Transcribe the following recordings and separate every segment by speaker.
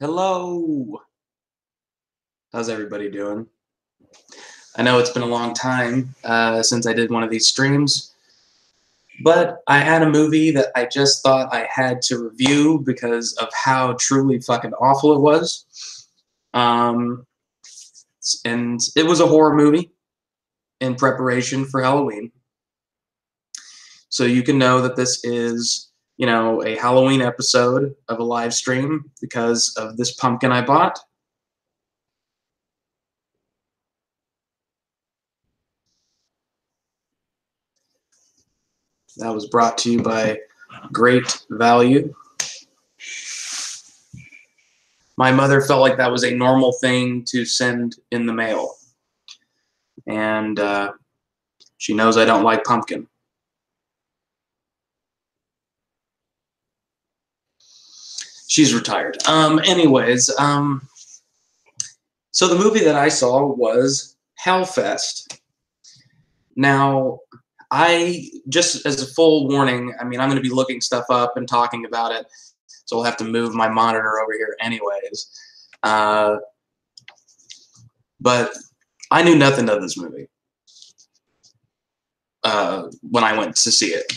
Speaker 1: Hello. How's everybody doing? I know it's been a long time since I did one of these streams, but I had a movie that I just thought I had to review because of how truly fucking awful it was. Um, and it was a horror movie in preparation for Halloween. So you can know that this is, a Halloween episode of a live stream because of this pumpkin I bought. That was brought to you by Great Value. My mother felt like that was a normal thing to send in the mail. And she knows I don't like pumpkin. She's retired. So the movie that I saw was Hellfest. Now, just as a full warning, I'm going to be looking stuff up and talking about it, so I'll have to move my monitor over here anyways. But I knew nothing of this movie when I went to see it.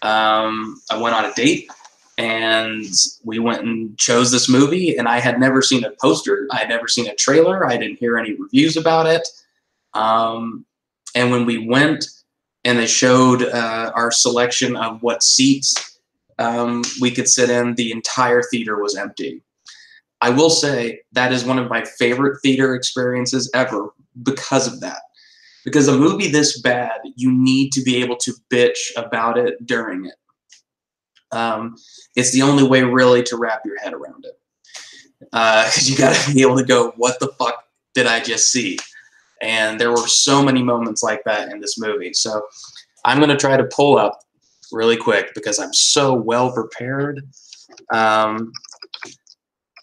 Speaker 1: I went on a date, and we went and chose this movie, and I had never seen a poster. I had never seen a trailer. I didn't hear any reviews about it. And when we went and they showed our selection of what seats we could sit in, the entire theater was empty. I will say that is one of my favorite theater experiences ever because of that. Because a movie this bad, you need to be able to bitch about it during it. It's the only way really to wrap your head around it. Because you got to be able to go, what the fuck did I just see? And there were so many moments like that in this movie. So I'm going to try to pull up really quick because I'm so well prepared. The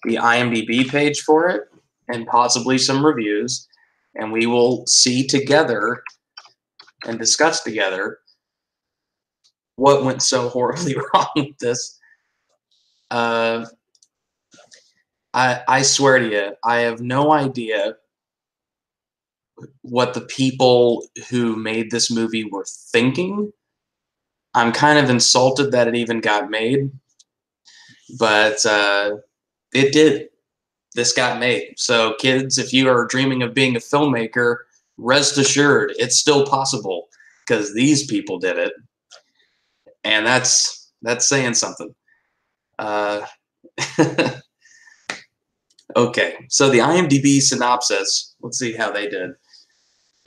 Speaker 1: IMDb page for it and possibly some reviews. And we will see together and discuss together what went so horribly wrong with this. I swear to you, I have no idea what the people who made this movie were thinking. I'm kind of insulted that it even got made, but it did. This got made. So kids, if you are dreaming of being a filmmaker, rest assured it's still possible because these people did it. And that's saying something. Okay, so the IMDb synopsis, let's see how they did.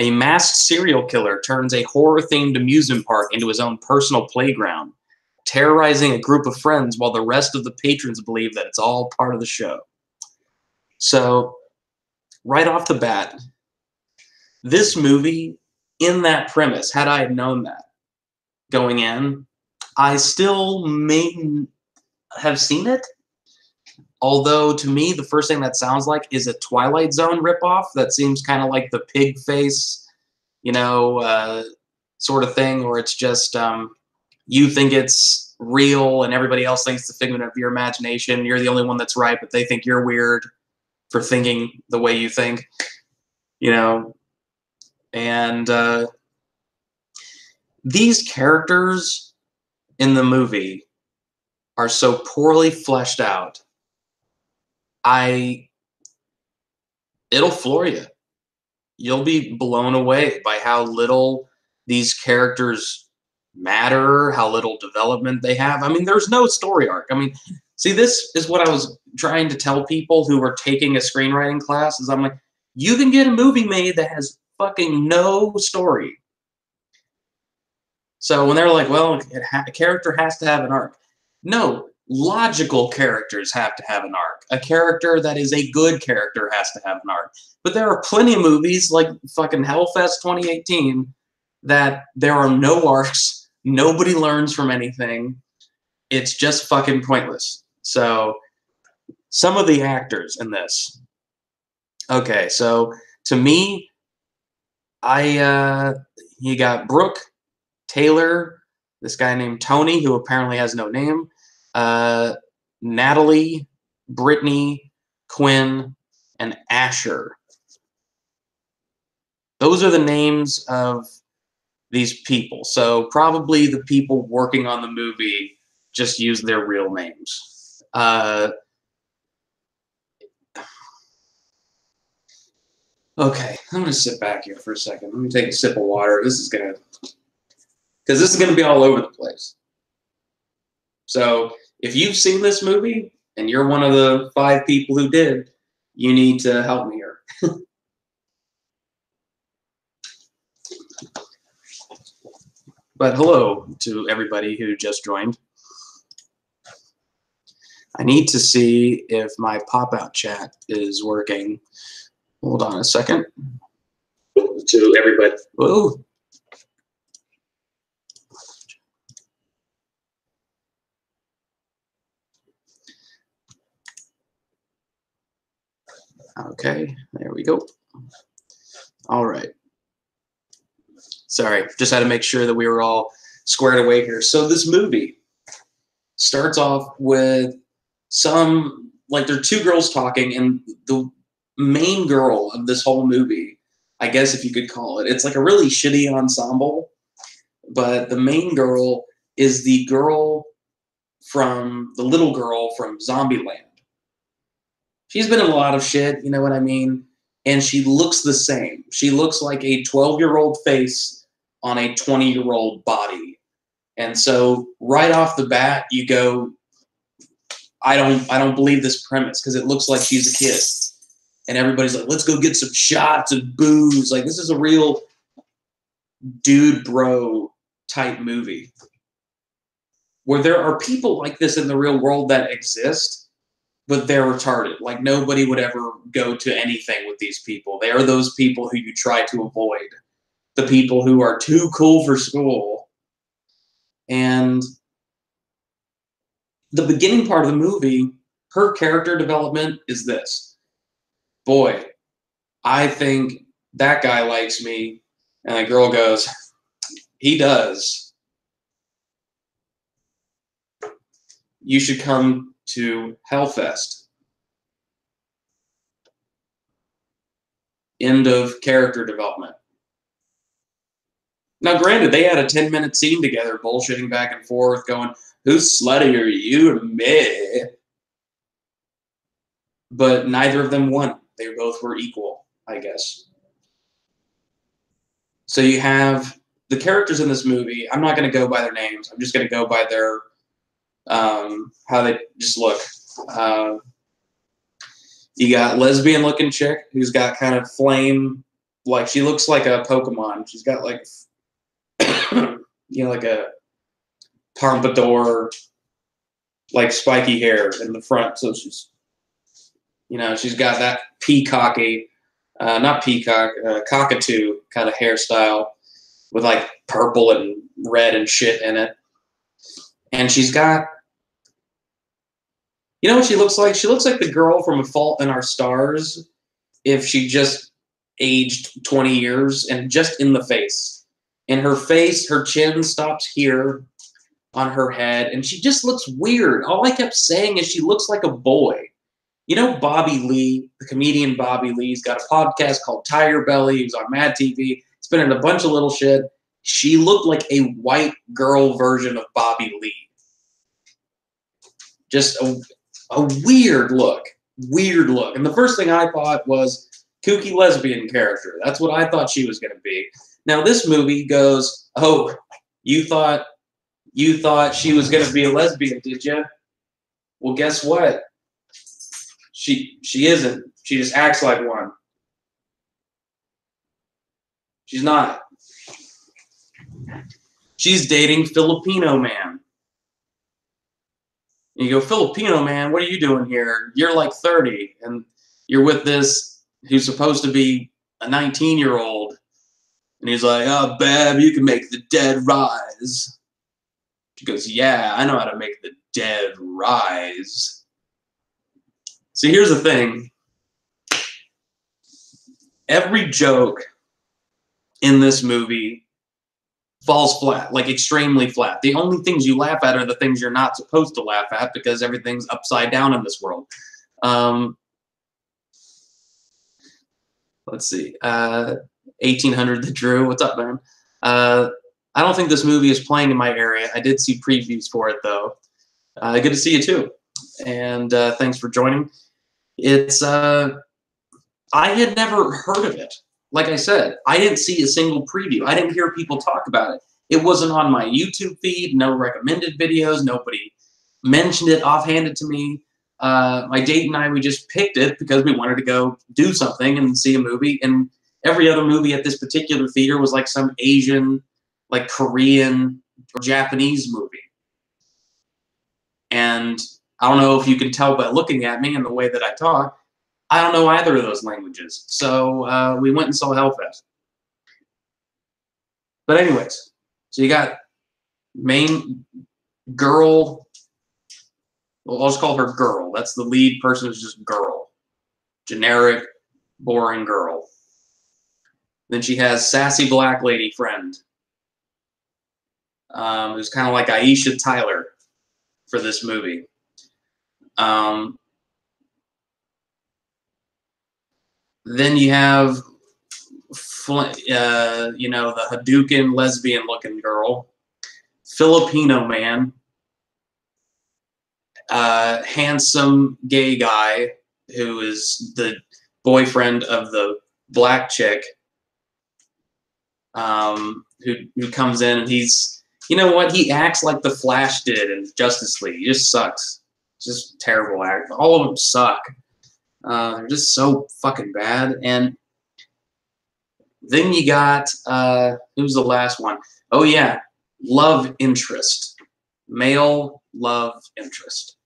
Speaker 1: A masked serial killer turns a horror-themed amusement park into his own personal playground, terrorizing a group of friends while the rest of the patrons believe that it's all part of the show. So, right off the bat, this movie, in that premise, had I known that going in, I still may have seen it. Although, to me, the first thing that sounds like is a Twilight Zone ripoff that seems kind of like the pig face, sort of thing, where it's just you think it's real and everybody else thinks it's a figment of your imagination. You're the only one that's right, but they think you're weird for thinking the way you think, And these characters in the movie are so poorly fleshed out. It'll floor you. You'll be blown away by how little these characters matter, how little development they have. There's no story arc. See, this is what I was trying to tell people who were taking a screenwriting class, is I'm like, you can get a movie made that has fucking no story. So when they're like, well, a character has to have an arc. No, logical characters have to have an arc. A character that is a good character has to have an arc. But there are plenty of movies like fucking Hellfest 2018 that there are no arcs. Nobody learns from anything. It's just fucking pointless. So some of the actors in this. Okay, so to me, you got Brooke, Taylor, this guy named Tony, who apparently has no name, Natalie, Brittany, Quinn, and Asher. Those are the names of these people. So probably the people working on the movie just used their real names. Okay, I'm gonna sit back here for a second. Let me take a sip of water. Because this is gonna be all over the place. So if you've seen this movie and you're one of the 5 people who did, you need to help me here. But hello to everybody who just joined. I need to see if my pop-out chat is working. Hold on a second. To everybody. Whoa. Okay, there we go. All right. Sorry, just had to make sure that we were all squared away here. So this movie starts off with there are 2 girls talking, and the main girl of this whole movie, I guess if you could call it, it's like a really shitty ensemble, but the main girl is the little girl from Zombieland. She's been in a lot of shit, you know what I mean? And she looks the same. She looks like a 12-year-old face on a 20-year-old body. And so right off the bat, you go, I don't believe this premise because it looks like she's a kid. And everybody's like, let's go get some shots and booze. Like, this is a real dude bro type movie. Where there are people like this in the real world that exist, but they're retarded. Like, nobody would ever go to anything with these people. They are those people who you try to avoid. The people who are too cool for school. And the beginning part of the movie, her character development is this. Boy, I think that guy likes me. And the girl goes, he does. You should come to Hellfest. End of character development. Now, granted, they had a 10-minute scene together, bullshitting back and forth, going, who's sluttier, you or me? But neither of them won. They both were equal, I guess. So you have the characters in this movie. I'm not going to go by their names. I'm just going to go by their how they just look. You got lesbian-looking chick who's got kind of flame, like she looks like a Pokemon. She's got like, like a pompadour, like spiky hair in the front. So she's, she's got that cockatoo kind of hairstyle with like purple and red and shit in it. And she's got, what she looks like? She looks like the girl from A Fault in Our Stars if she just aged 20 years and just in the face. In her face, her chin stops here on her head, and she just looks weird. All I kept saying is she looks like a boy. Bobby Lee, the comedian Bobby Lee, he's got a podcast called Tiger Belly. He was on Mad TV. He's been in a bunch of little shit. She looked like a white girl version of Bobby Lee. Just a weird look. Weird look. And the first thing I thought was kooky lesbian character. That's what I thought she was going to be. Now this movie goes, oh, you thought she was going to be a lesbian, did you? Well, guess what? She isn't. She just acts like one. She's not. She's dating Filipino man. And you go, Filipino man, what are you doing here? You're like 30, and you're with this who's supposed to be a 19-year-old. And he's like, oh, babe, you can make the dead rise. She goes, yeah, I know how to make the dead rise. See, here's the thing. Every joke in this movie falls flat, like extremely flat. The only things you laugh at are the things you're not supposed to laugh at because everything's upside down in this world. Let's see. 1800 The Drew. What's up, man? I don't think this movie is playing in my area. I did see previews for it, though. Good to see you, too. And thanks for joining. It's, I had never heard of it. Like I said, I didn't see a single preview. I didn't hear people talk about it. It wasn't on my YouTube feed, no recommended videos. Nobody mentioned it offhanded to me. My date and I, we just picked it because we wanted to go do something and see a movie. And every other movie at this particular theater was like some Asian, like Korean or Japanese movie. And I don't know if you can tell by looking at me and the way that I talk, I don't know either of those languages. So we went and saw Hellfest. But anyways, so you got main girl. Well, I'll just call her girl. That's the lead person, is just girl. Generic, boring girl. Then she has sassy black lady friend, who's kind of like Aisha Tyler for this movie. Then you have, you know, the Hadouken lesbian-looking girl, Filipino man, handsome gay guy who is the boyfriend of the black chick, who comes in, and he's, you know what, he acts like the Flash did in Justice League. He just sucks. Just terrible act. All of them suck. They're just so fucking bad. And then you got, who's the last one? Oh yeah, love interest. Male love interest.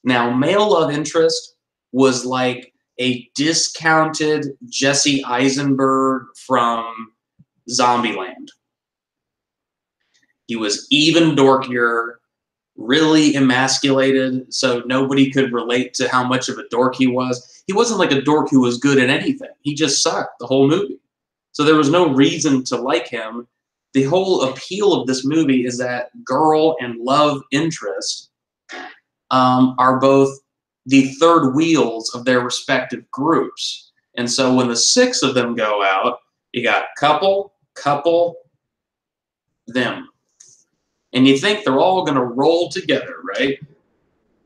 Speaker 1: Now, male love interest was like a discounted Jesse Eisenberg from Zombieland. He was even dorkier, really emasculated, so nobody could relate to how much of a dork he was. He wasn't like a dork who was good at anything. He just sucked the whole movie. So there was no reason to like him. The whole appeal of this movie is that girl and love interest are both the third wheels of their respective groups. And so when the six of them go out, you got couple, couple, them. And you think they're all going to roll together, right?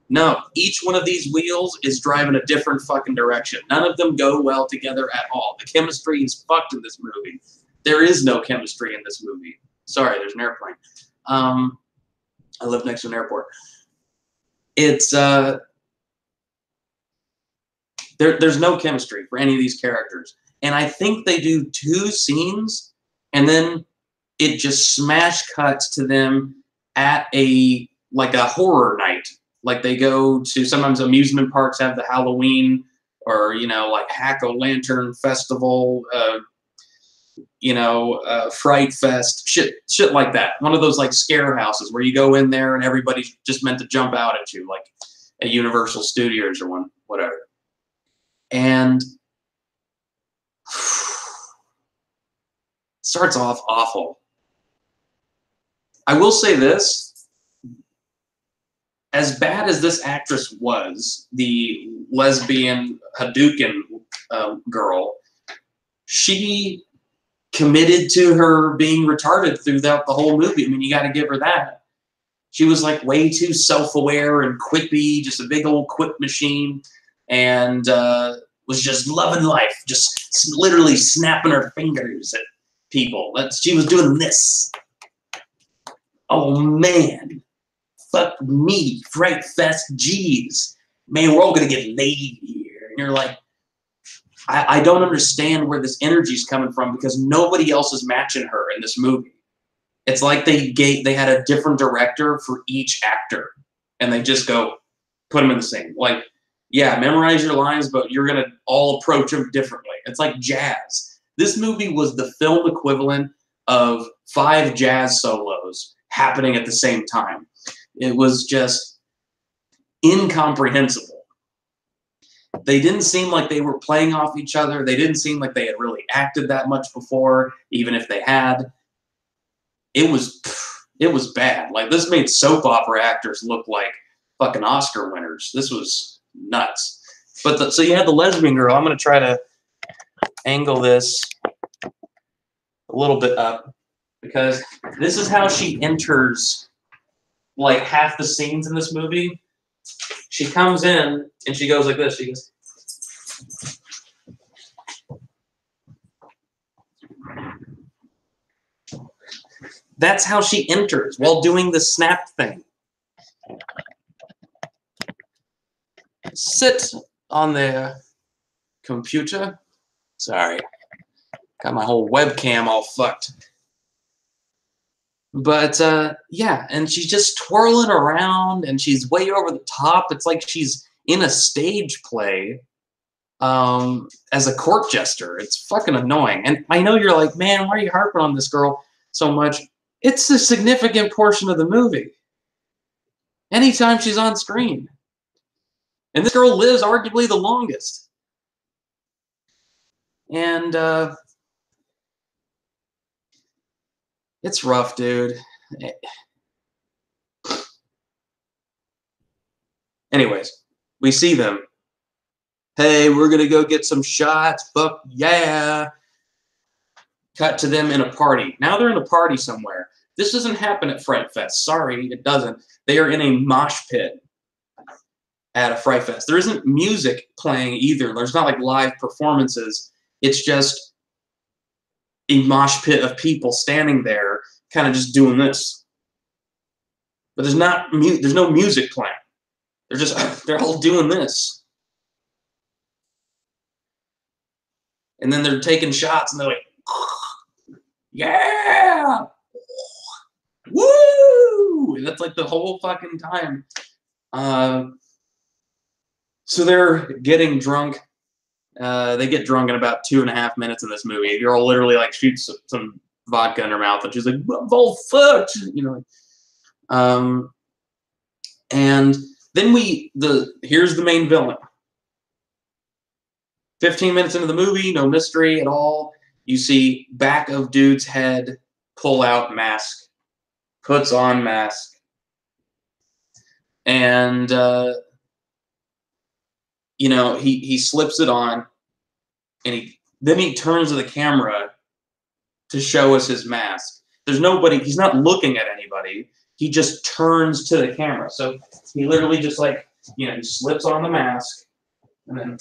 Speaker 1: No, each one of these wheels is driving a different fucking direction. None of them go well together at all. The chemistry is fucked in this movie. There is no chemistry in this movie. Sorry, there's an airplane. I live next to an airport. It's, there's no chemistry for any of these characters. And I think they do 2 scenes, and then it just smash cuts to them at a horror night. Like they go to, sometimes amusement parks have the Halloween or, you know, like Hack-O-Lantern Festival, you know, Fright Fest, shit like that. One of those like scare houses where you go in there and everybody's just meant to jump out at you, like at Universal Studios or whatever. And starts off awful. I will say this. As bad as this actress was, the lesbian Hadouken girl, she committed to her being retarded throughout the whole movie. I mean, you got to give her that. She was like way too self-aware and quippy, just a big old quip machine, and was just loving life, just literally snapping her fingers at people. She was doing this. Oh man. Fuck me, Fright Fest, jeez. Man, we're all gonna get laid here. And you're like, I don't understand where this energy's coming from, because nobody else is matching her in this movie. It's like they had a different director for each actor, and they just go, put them in the same. Like, yeah, memorize your lines, but you're gonna all approach them differently. It's like jazz. This movie was the film equivalent of 5 jazz solos happening at the same time. It was just incomprehensible. They didn't seem like they were playing off each other. They didn't seem like they had really acted that much before, even if they had. It was bad. Like, this made soap opera actors look like fucking Oscar winners. This was nuts. But so you had the lesbian girl. I'm gonna try to angle this a little bit up because this is how she enters like half the scenes in this movie. She comes in and she goes like this. She goes. That's how she enters while doing the snap thing. Sit on the computer. Sorry. Got my whole webcam all fucked. But, yeah, and she's just twirling around, and she's way over the top. It's like she's in a stage play as a court jester. It's fucking annoying. And I know you're like, man, why are you harping on this girl so much? It's a significant portion of the movie. Anytime she's on screen. And this girl lives arguably the longest. And it's rough, dude. Anyways, we see them. Hey, we're going to go get some shots. Fuck yeah. Cut to them in a party. Now they're in a party somewhere. This doesn't happen at Fright Fest. Sorry, it doesn't. They are in a mosh pit at a Fright Fest. There isn't music playing either. There's not like live performances. It's just a mosh pit of people standing there kind of just doing this. But there's no music playing. They're all doing this. And then they're taking shots and they're like, yeah! Woo! And that's like the whole fucking time. So they're getting drunk. They get drunk in about 2.5 minutes in this movie. The girl literally like shoots some vodka in her mouth and she's like, I'm all fucked, you know. And then here's the main villain. 15 minutes into the movie, no mystery at all. You see back of dude's head, pull out mask, puts on mask, and you know, he slips it on, and then he turns to the camera to show us his mask. There's nobody. He's not looking at anybody. He just turns to the camera. So he literally just like, you know, he slips on the mask and then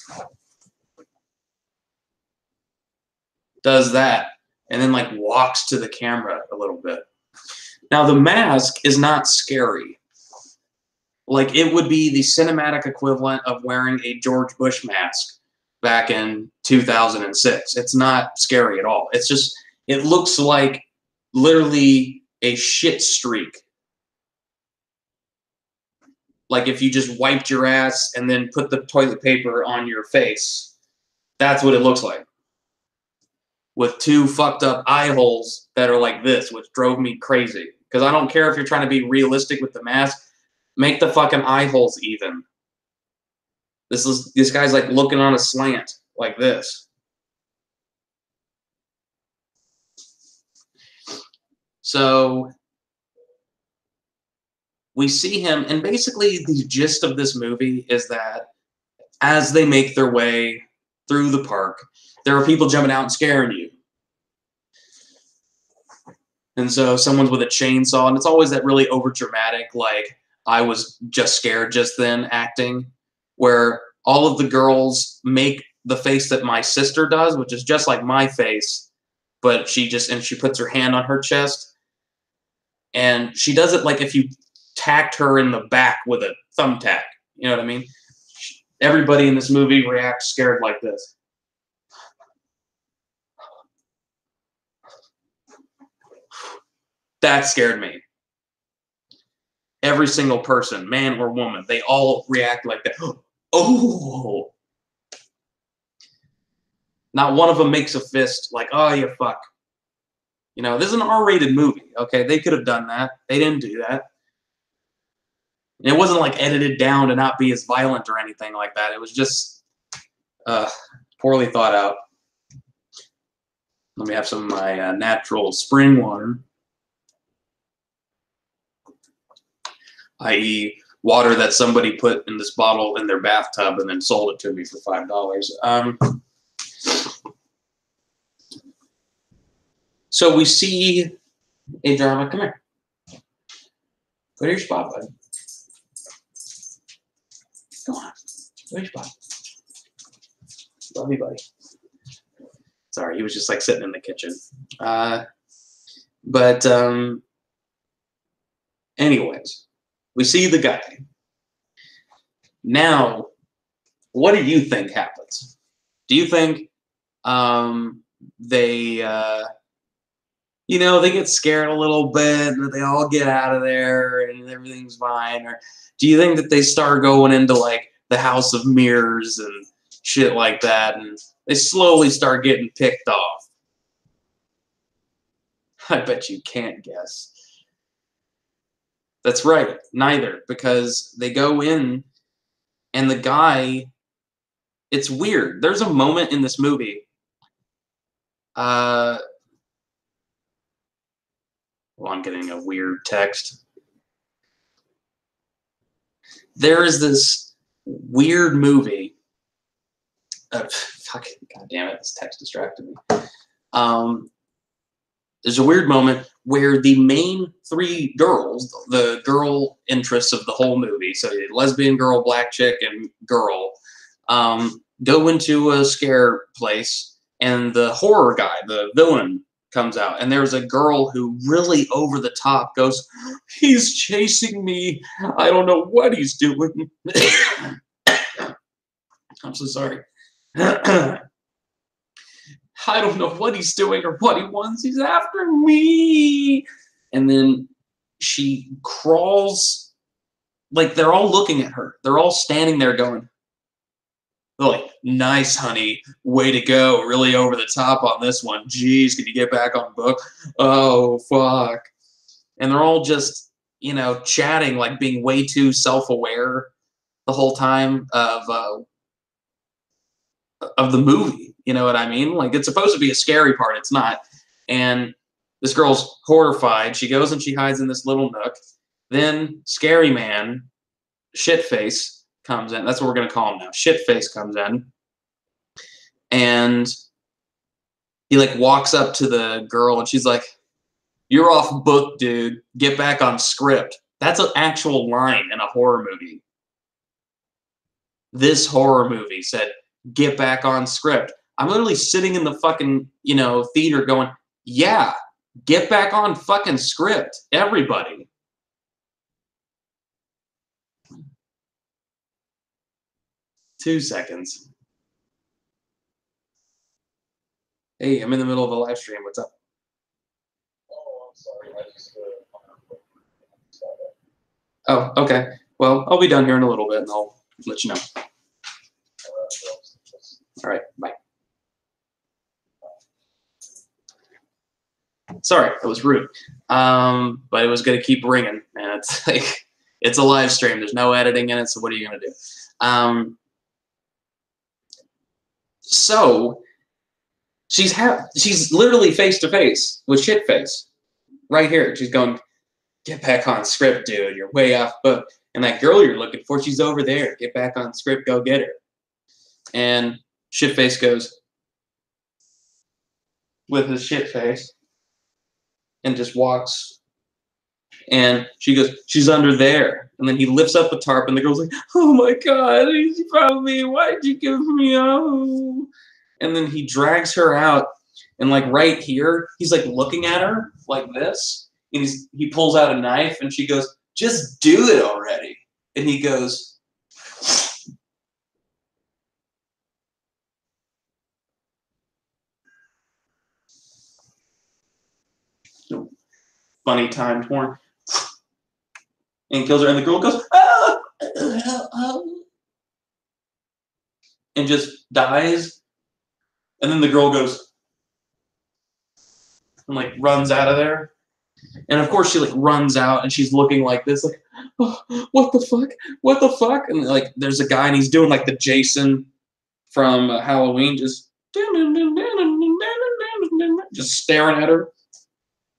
Speaker 1: does that and then like walks to the camera a little bit. Now the mask is not scary. Like it would be the cinematic equivalent of wearing a George Bush mask back in 2006. It's not scary at all. It's just, it looks like literally a shit streak. Like if you just wiped your ass and then put the toilet paper on your face, that's what it looks like. With 2 fucked up eye holes that are like this, which drove me crazy. Because I don't care if you're trying to be realistic with the mask, make the fucking eye holes even. This guy's like looking on a slant like this. So we see him, and basically the gist of this movie is that as they make their way through the park, there are people jumping out and scaring you. And so someone's with a chainsaw, and it's always that really overdramatic, like, I was just scared just then acting, where all of the girls make the face that my sister does, which is just like my face, but she puts her hand on her chest, and she does it like if you tacked her in the back with a thumbtack. You know what I mean? Everybody in this movie reacts scared like this. That scared me. Every single person, man or woman, they all react like that. Oh! Not one of them makes a fist like, oh, you fuck. You know, this is an R-rated movie, okay? They could have done that. They didn't do that. And it wasn't like edited down to not be as violent or anything like that. It was just poorly thought out. Let me have some of my natural spring water. I.e. water that somebody put in this bottle in their bathtub and then sold it to me for $5. So we see a drama. Come here. Go to your spot, bud. Go on. Go to your spot. Love you, buddy. Sorry, he was just like sitting in the kitchen. But anyways, we see the guy. Now, what do you think happens? Do you think they you know, they get scared a little bit, but they all get out of there and everything's fine? Or do you think that they start going into like the House of Mirrors and shit like that, and they slowly start getting picked off? I bet you can't guess. That's right, neither, because they go in and the guy, it's weird. There's a moment in this movie. Well, I'm getting a weird text. There is this weird movie. Fuck, God damn it, this text distracted me. There's a weird moment where the main three girls, the girl interests of the whole movie, so the lesbian girl, black chick, and girl, go into a scare place, and the horror guy, the villain, comes out, and there's a girl who really over the top goes, "He's chasing me. I don't know what he's doing." I'm so sorry. I don't know what he's doing or what he wants. He's after me. And then she crawls, like they're all looking at her. They're all standing there going, they're like, "Nice, honey. Way to go. Really over the top on this one. Jeez, can you get back on book? Oh, fuck." And they're all just, you know, chatting, like being way too self-aware the whole time of the movie. You know what I mean? Like, it's supposed to be a scary part. It's not. And this girl's horrified. She goes and she hides in this little nook. Then Scary Man, Shitface, comes in. That's what we're going to call him now. Shitface comes in. And he, like, walks up to the girl, and she's like, "You're off book, dude. Get back on script." That's an actual line in a horror movie. This horror movie said, "Get back on script." I'm literally sitting in the fucking, you know, theater going, yeah, get back on fucking script, everybody. Two seconds. Hey, I'm in the middle of a live stream. What's up?
Speaker 2: Oh, I'm sorry. I just
Speaker 1: Oh, okay. Well, I'll be done here in a little bit, and I'll let you know. All right, bye. Sorry, that was rude. But it was going to keep ringing, and it's like, it's a live stream. There's no editing in it, so what are you going to do? So she's literally face to face with Shitface right here. She's going, "Get back on script, dude. You're way off book. And that girl you're looking for, she's over there. Get back on script. Go get her." And Shitface goes with his shit face and just walks. And she goes, "She's under there." And then he lifts up the tarp, and the girl's like, "Oh my God, you found me. Why'd you give me up?" And then he drags her out, and like right here, he's like looking at her like this, and he pulls out a knife, and she goes, "Just do it already." And he goes, funny time torn, and kills her, and the girl goes, "Ah!" and just dies. And then the girl goes and like runs out of there. And of course she like runs out, and she's looking like this, like, "Oh, what the fuck? What the fuck?" And like there's a guy, and he's doing like the Jason from Halloween, just staring at her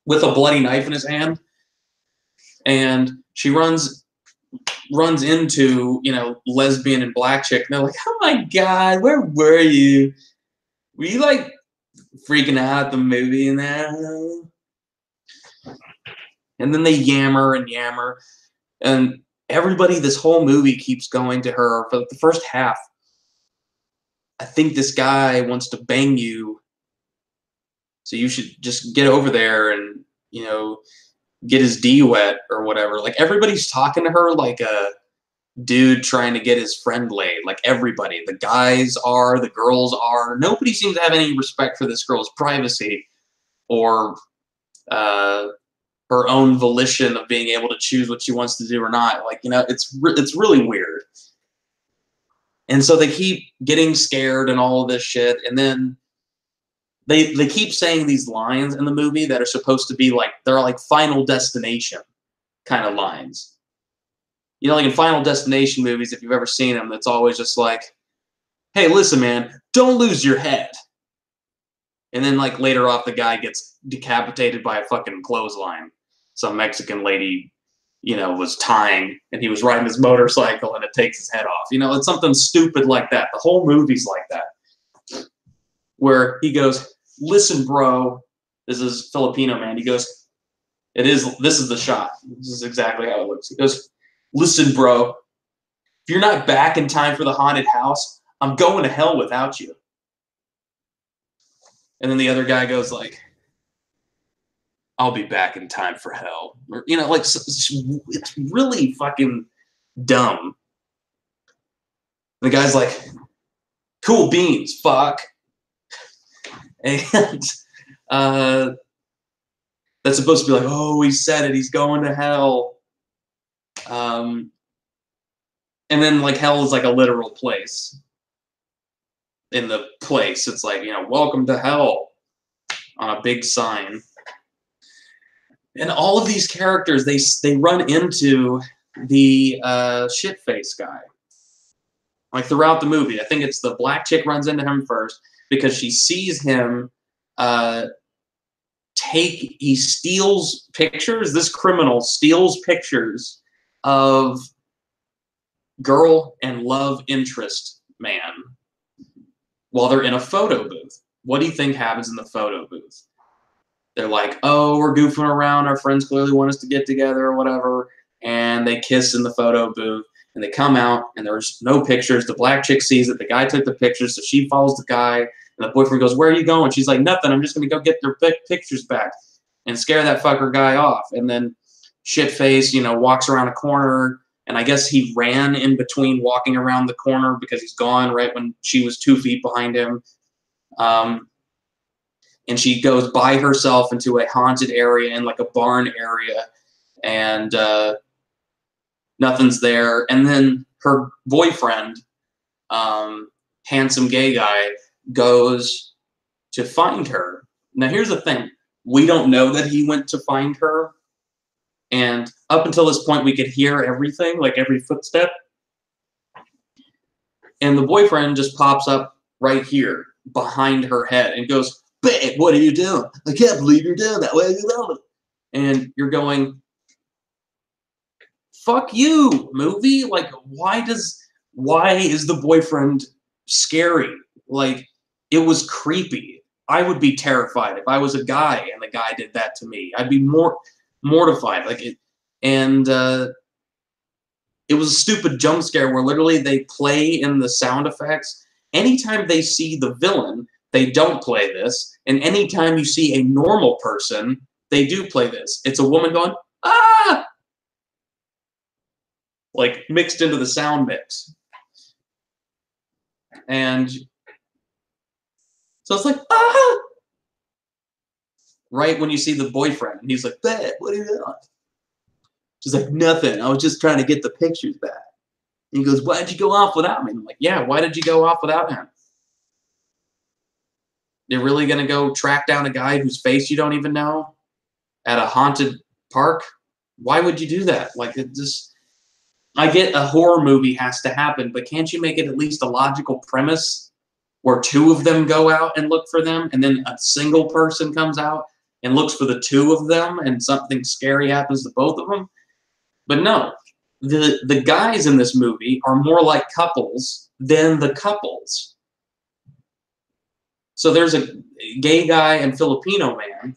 Speaker 1: with a bloody knife in his hand. And she runs runs into, you know, lesbian and black chick, and they're like, oh my God, where were you? Were you like freaking out at the movie and that? And then they yammer and yammer. And everybody, this whole movie keeps going to her for the first half. I think this guy wants to bang you, so you should just get over there and, you know, get his D wet or whatever. Like, everybody's talking to her like a dude trying to get his friend laid. Like, everybody. The guys are, the girls are. Nobody seems to have any respect for this girl's privacy or her own volition of being able to choose what she wants to do or not. Like, you know, it's really weird. And so they keep getting scared and all of this shit, and then they keep saying these lines in the movie that are supposed to be like, they're like Final Destination kind of lines. You know, like in Final Destination movies, if you've ever seen them, it's always just like, hey, listen, man, don't lose your head. And then, like, later off, the guy gets decapitated by a fucking clothesline. Some Mexican lady, you know, was tying, and he was riding his motorcycle, and it takes his head off. You know, it's something stupid like that. The whole movie's like that. Where he goes, listen, bro, this is Filipino man. He goes, this is the shot. This is exactly how it looks. He goes, listen, bro, if you're not back in time for the haunted house, I'm going to hell without you. And then the other guy goes like, I'll be back in time for hell. Or, you know, like, it's really fucking dumb. The guy's like, cool beans, fuck. And that's supposed to be like, oh, he said it, he's going to hell. And then, like, hell is like a literal place. In the place, it's like, you know, welcome to hell on a big sign. And all of these characters, they run into the shit-faced guy. Like, throughout the movie. I think it's the black chick runs into him first because she sees him he steals pictures. This criminal steals pictures of girl and love interest man while they're in a photo booth. What do you think happens in the photo booth? They're like, oh, we're goofing around. Our friends clearly want us to get together or whatever. And they kiss in the photo booth. And they come out, and there's no pictures. The black chick sees it. The guy took the pictures, so she follows the guy. And the boyfriend goes, where are you going? She's like, nothing. I'm just going to go get their pictures back and scare that fucker guy off. And then shit-face, you know, walks around a corner. And I guess he ran in between walking around the corner because he's gone right when she was 2 feet behind him. And she goes by herself into a haunted area in like a barn area. And nothing's there. And then her boyfriend, handsome gay guy, goes to find her. Now, here's the thing. We don't know that he went to find her. And up until this point, we could hear everything, like every footstep. And the boyfriend just pops up right here behind her head and goes, babe, what are you doing? I can't believe you're doing that. What are you doing? And you're going, fuck you, movie. Like, why is the boyfriend scary? Like, it was creepy. I would be terrified if I was a guy and the guy did that to me. I'd be more mortified. Like, it was a stupid jump scare where literally they play in the sound effects. Anytime they see the villain, they don't play this. And anytime you see a normal person, they do play this. It's a woman going, ah! Like, mixed into the sound mix. And so it's like, ah! Right when you see the boyfriend, and he's like, babe, what are you doing? She's like, nothing. I was just trying to get the pictures back. And he goes, why did you go off without me? And I'm like, yeah, why did you go off without him? You're really going to go track down a guy whose face you don't even know at a haunted park? Why would you do that? Like, it just, I get a horror movie has to happen, but can't you make it at least a logical premise where two of them go out and look for them, and then a single person comes out and looks for the two of them, and something scary happens to both of them? But no, the guys in this movie are more like couples than the couples. So there's a gay guy and Filipino man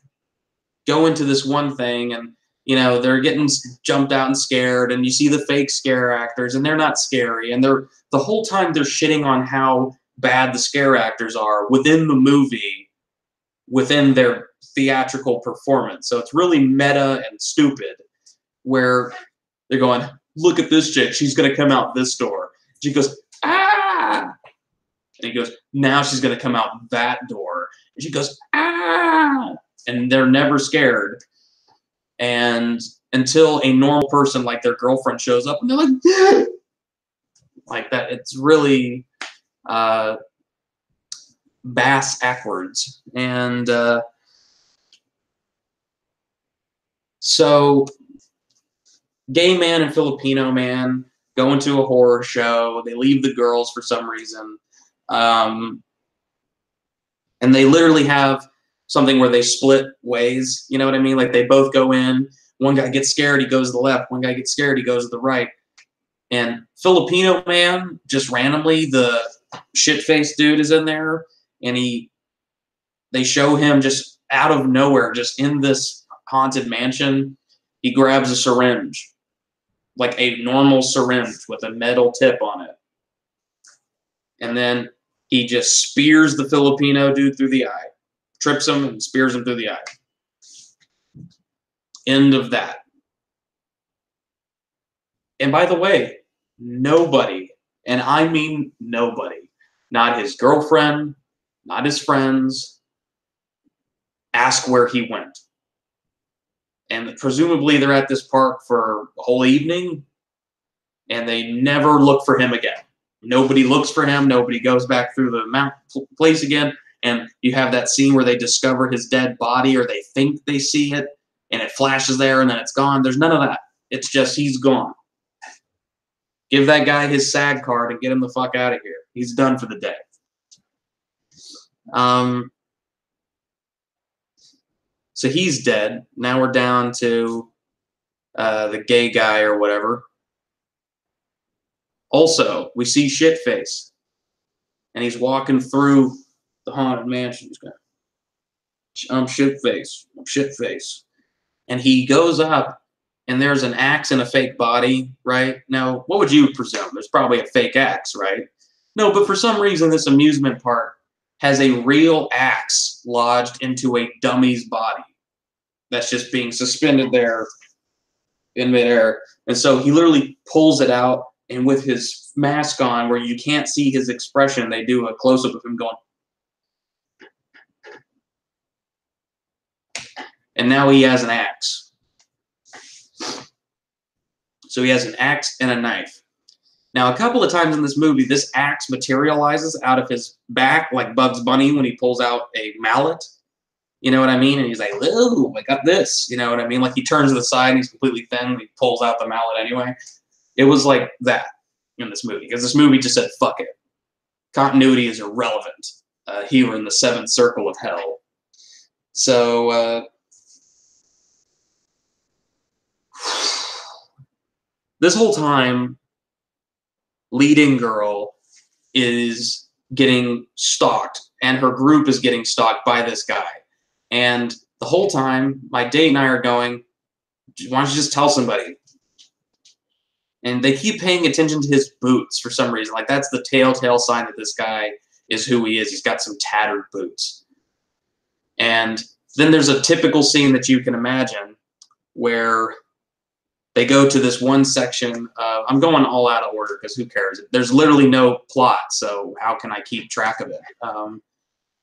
Speaker 1: go into this one thing, and they're getting jumped out and scared, and you see the fake scare actors, and they're not scary, and they're the whole time they're shitting on how bad the scare actors are within the movie, within their theatrical performance. So it's really meta and stupid, where they're going, look at this chick, she's going to come out this door. She goes, ah! And he goes, now she's going to come out that door. And she goes, ah! And they're never scared. And until a normal person like their girlfriend shows up, and they're like, yeah! Like that. It's really bass backwards. And so gay man and Filipino man go into a horror show. They leave the girls for some reason. And they literally have something where they split ways. You know what I mean? Like they both go in. One guy gets scared, he goes to the left. One guy gets scared, he goes to the right. And Filipino man, just randomly, the shit-faced dude is in there, and they show him just out of nowhere, just in this haunted mansion. He grabs a syringe, like a normal syringe with a metal tip on it. And then he just spears the Filipino dude through the eye. Trips him and spears him through the eye. End of that. And by the way, nobody, and I mean nobody, not his girlfriend, not his friends, ask where he went. And presumably they're at this park for the whole evening, and they never look for him again. Nobody looks for him. Nobody goes back through the place again. And you have that scene where they discover his dead body, or they think they see it, and it flashes there, and then it's gone. There's none of that. It's just he's gone. Give that guy his SAG card and get him the fuck out of here. He's done for the day. So he's dead. Now we're down to the gay guy or whatever. Also, we see Shitface, and he's walking through the haunted mansion. He's going, I'm Shitface. I'm Shitface. And he goes up, and there's an axe and a fake body, right? Now, what would you presume? There's probably a fake axe, right? No, but for some reason, this amusement park has a real axe lodged into a dummy's body that's just being suspended there in midair. And so he literally pulls it out, and with his mask on, where you can't see his expression, they do a close-up of him going. And now he has an axe. So he has an axe and a knife. Now, a couple of times in this movie, this axe materializes out of his back like Bugs Bunny when he pulls out a mallet. You know what I mean? And he's like, "Ooh, I got this." You know what I mean? Like he turns to the side and he's completely thin and he pulls out the mallet anyway. It was like that in this movie, because this movie just said, fuck it. Continuity is irrelevant here in the seventh circle of hell. So, this whole time, leading girl is getting stalked, and her group is getting stalked by this guy. And the whole time, my date and I are going, why don't you just tell somebody? And they keep paying attention to his boots for some reason. Like, that's the telltale sign that this guy is who he is. He's got some tattered boots. And then there's a typical scene that you can imagine where they go to this one section. I'm going all out of order because who cares? There's literally no plot, so how can I keep track of it?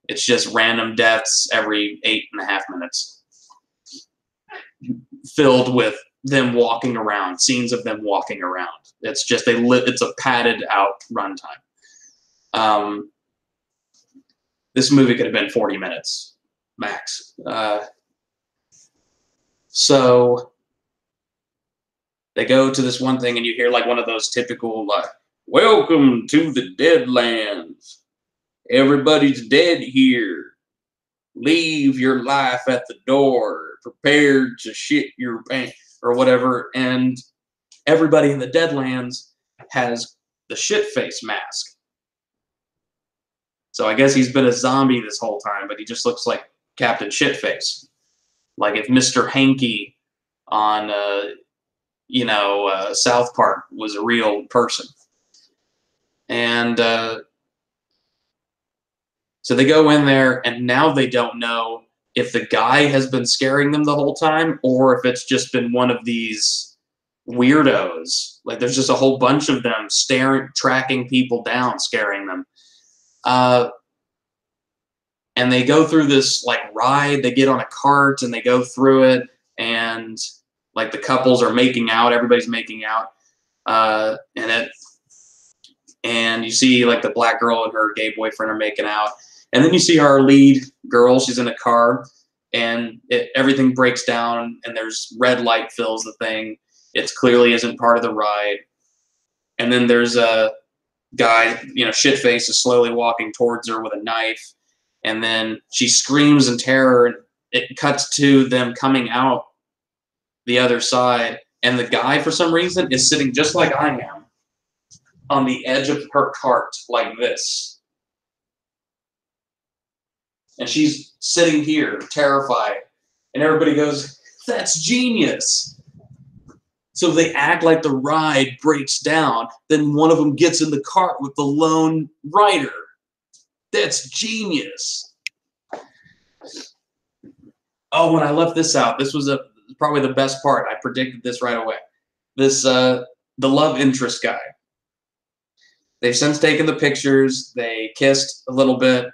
Speaker 1: It's just random deaths every 8.5 minutes, filled with them walking around, scenes of them walking around. It's just it's a padded out runtime. This movie could have been 40 minutes max. So they go to this one thing, and you hear like one of those typical like, "Welcome to the Deadlands. Everybody's dead here. Leave your life at the door. Prepared to shit your pants," or whatever. And everybody in the Deadlands has the shit-face mask. So I guess he's been a zombie this whole time, but he just looks like Captain Shitface. Like if Mr. Hanky on, South Park was a real person. And so they go in there, and now they don't know if the guy has been scaring them the whole time or if it's just been one of these weirdos. Like there's just a whole bunch of them tracking people down, scaring them. And they go through this like ride. They get on a cart and they go through it, and like the couples are making out. Everybody's making out in it, and you see like the black girl and her gay boyfriend are making out, and then you see our lead girl. She's in a car, and everything breaks down, and there's red light fills the thing. It clearly isn't part of the ride, and then there's a guy, shit-face is slowly walking towards her with a knife. And then she screams in terror, and it cuts to them coming out the other side. And the guy, for some reason, is sitting just like I am on the edge of her cart like this. And she's sitting here, terrified. And everybody goes, "That's genius." So they act like the ride breaks down. Then one of them gets in the cart with the lone rider. That's genius. Oh, when I left this out, this was probably the best part. I predicted this right away. This the love interest guy. They've since taken the pictures. They kissed a little bit.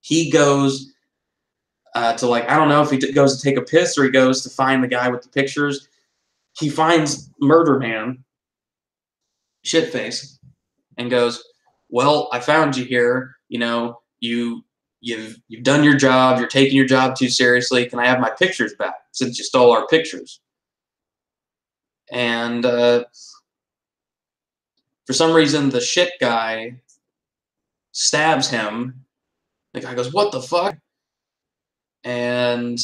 Speaker 1: He goes to like, I don't know if he goes to take a piss or he goes to find the guy with the pictures. He finds Murder Man, Shitface, and goes, "Well, I found you here. You've done your job. You're taking your job too seriously. Can I have my pictures back since you stole our pictures?" And for some reason, the shit guy stabs him. The guy goes, "What the fuck?" And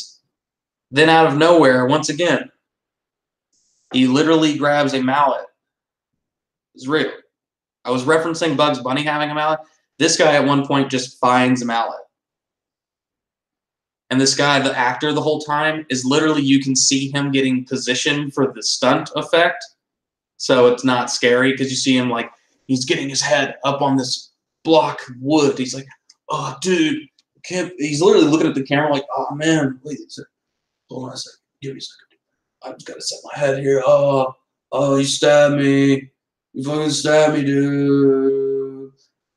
Speaker 1: then out of nowhere, once again, he literally grabs a mallet. It's real. I was referencing Bugs Bunny having a mallet. This guy at one point just finds a mallet. And this guy, the actor the whole time, is literally, you can see him getting positioned for the stunt effect. So it's not scary because you see him like, he's getting his head up on this block of wood. He's like, "Oh, dude. He's literally looking at the camera like, "Oh, man. Wait a second. Hold on a second. Give me a second. I just got to set my head here. Oh, you stabbed me. You fucking stabbed me, dude."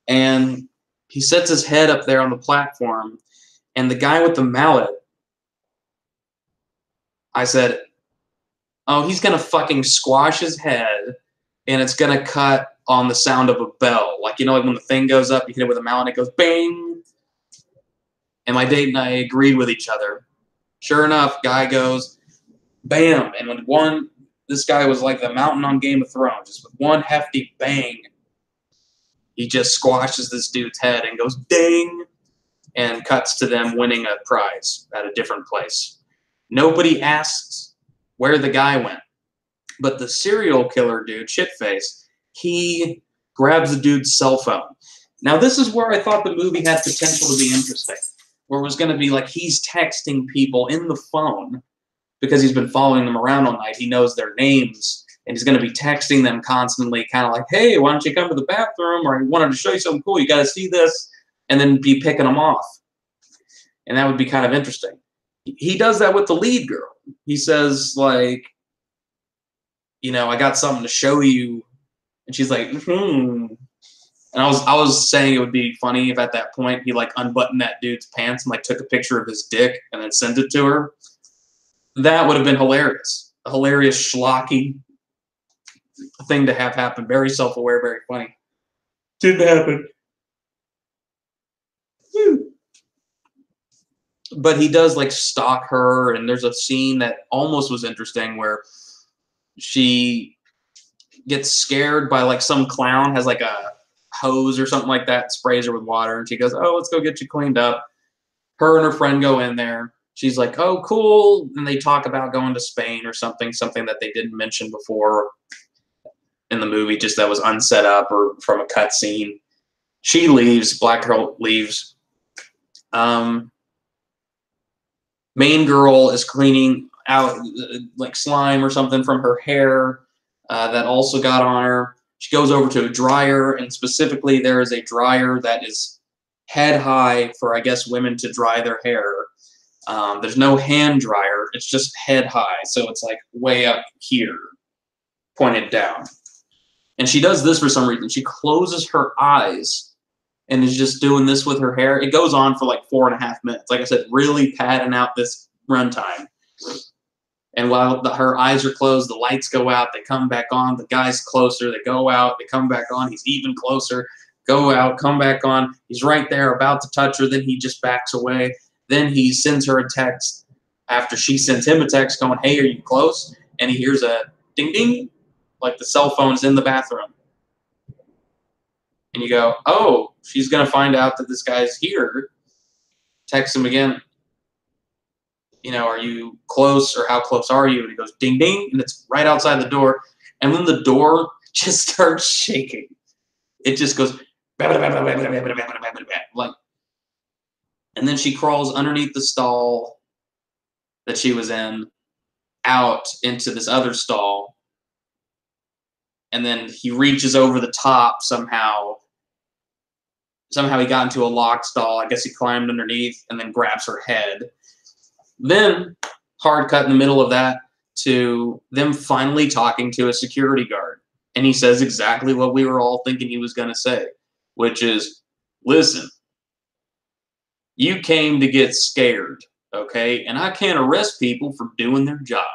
Speaker 1: And he sets his head up there on the platform, and the guy with the mallet, I said, "Oh, he's going to fucking squash his head, and it's going to cut on the sound of a bell." Like, like when the thing goes up, you hit it with a mallet, and it goes bang. And my date and I agreed with each other. Sure enough, guy goes, bam. And when this guy was like the mountain on Game of Thrones. Just with one hefty bang, he just squashes this dude's head and goes ding, and cuts to them winning a prize at a different place. Nobody asks where the guy went. But the serial killer dude, Shitface, he grabs the dude's cell phone. Now, this is where I thought the movie had potential to be interesting, where it was going to be like he's texting people in the phone because he's been following them around all night. He knows their names, and he's going to be texting them constantly, kind of like, "Hey, why don't you come to the bathroom?" Or, "I wanted to show you something cool. You got to see this," and then be picking them off. And that would be kind of interesting. He does that with the lead girl. He says, like, "I got something to show you." And she's like, And I was saying it would be funny if at that point he like unbuttoned that dude's pants and like took a picture of his dick and then sent it to her. That would have been hilarious. A hilarious schlocky thing to have happen. Very self-aware, very funny. Didn't happen. But he does like stalk her, and there's a scene that almost was interesting where she gets scared by like some clown has like a hose or something like that, sprays her with water, and she goes, "Oh, let's go get you cleaned up." Her and her friend go in there, she's like, oh, cool. And they talk about going to Spain or something that they didn't mention before in the movie, just that was unset up or from a cutscene. She leaves. Black girl leaves. Main girl is cleaning out like slime or something from her hair that also got on her. She goes over to a dryer, and specifically there is a dryer that is head high for, I guess, women to dry their hair. There's no hand dryer. It's just head high. So it's like way up here, pointed down. And she does this for some reason. She closes her eyes and is just doing this with her hair. It goes on for like 4.5 minutes. Like I said, really padding out this runtime. And while her eyes are closed, the lights go out. They come back on. The guy's closer. They go out. They come back on. He's even closer. Go out. Come back on. He's right there, about to touch her. Then he just backs away. Then he sends her a text after she sends him a text going, hey, are you close? And he hears a ding, ding, like the cell phone's in the bathroom. And you go, oh, she's going to find out that this guy's here. Text him again. You know, are you close, or how close are you? And he goes, ding, ding, and it's right outside the door. And then the door just starts shaking. It just goes, like, and then she crawls underneath the stall that she was in, out into this other stall. And then he reaches over the top somehow. Somehow he got into a locked stall. I guess he climbed underneath and then grabs her head. Then, hard cut in the middle of that to them finally talking to a security guard. And he says exactly what we were all thinking he was going to say, which is, listen, you came to get scared, okay? And I can't arrest people for doing their job.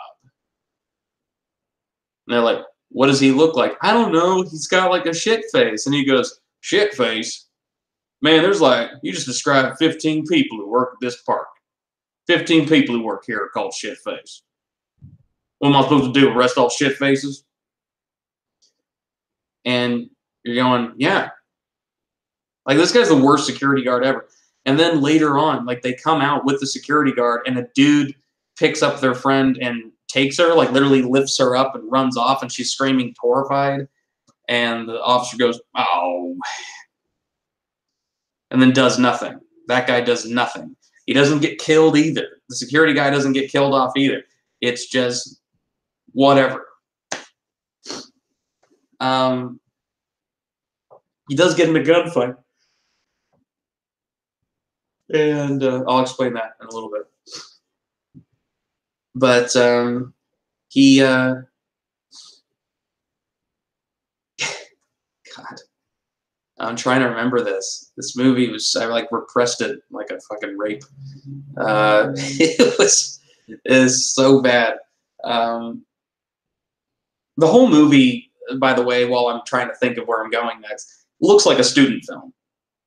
Speaker 1: And they're like, what does he look like? I don't know. He's got like a shit face. And he goes, shit face? Man, there's like, you just described 15 people who work at this park. 15 people who work here are called shit face. What am I supposed to do? Arrest all shit faces? And you're going, yeah. Like, this guy's the worst security guard ever. And then later on, like, they come out with the security guard, and a dude picks up their friend and takes her, like, literally lifts her up and runs off, and she's screaming horrified. And the officer goes, oh. And then does nothing. That guy does nothing. He doesn't get killed either. The security guy doesn't get killed off either. It's just whatever. He does get in a gunfight. And I'll explain that in a little bit. But he... God. I'm trying to remember this. This movie was, I like repressed it like a fucking rape. It was so bad. The whole movie, by the way, while I'm trying to think of where I'm going next, looks like a student film.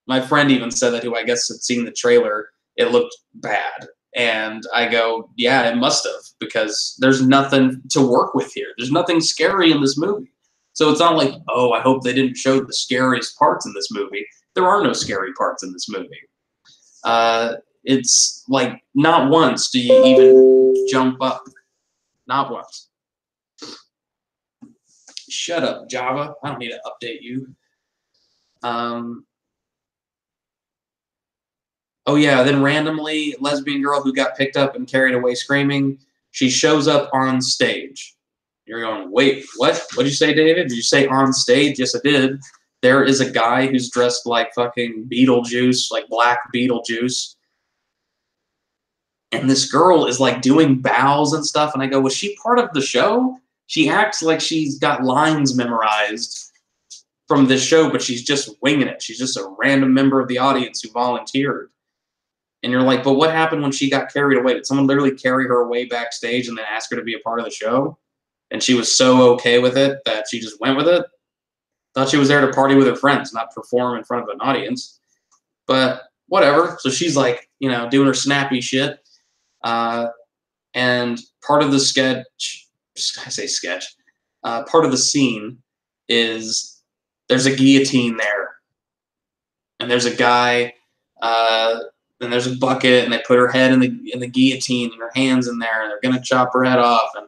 Speaker 1: My friend even said that, who I guess had seen the trailer, it looked bad. And I go, yeah, it must have, because there's nothing to work with here. There's nothing scary in this movie. So it's not like, oh, I hope they didn't show the scariest parts in this movie. There are no scary parts in this movie. It's like, not once do you even jump up. Not once. Shut up, Java. I don't need to update you. Oh yeah, then randomly, lesbian girl who got picked up and carried away screaming, she shows up on stage. You're going, wait, what? What did you say, David? Did you say on stage? Yes, I did. There is a guy who's dressed like fucking Beetlejuice, like black Beetlejuice. And this girl is like doing bows and stuff. And I go, was she part of the show? She acts like she's got lines memorized from this show, but she's just winging it. She's just a random member of the audience who volunteered. And you're like, but what happened when she got carried away? Did someone literally carry her away backstage and then ask her to be a part of the show? And she was so okay with it that she just went with it. Thought she was there to party with her friends, not perform in front of an audience. But whatever. So she's like, you know, doing her snappy shit. And part of the sketch, I say sketch, part of the scene is there's a guillotine there. And there's a guy then there's a bucket, and they put her head in the guillotine, and her hands in there, and they're gonna chop her head off. And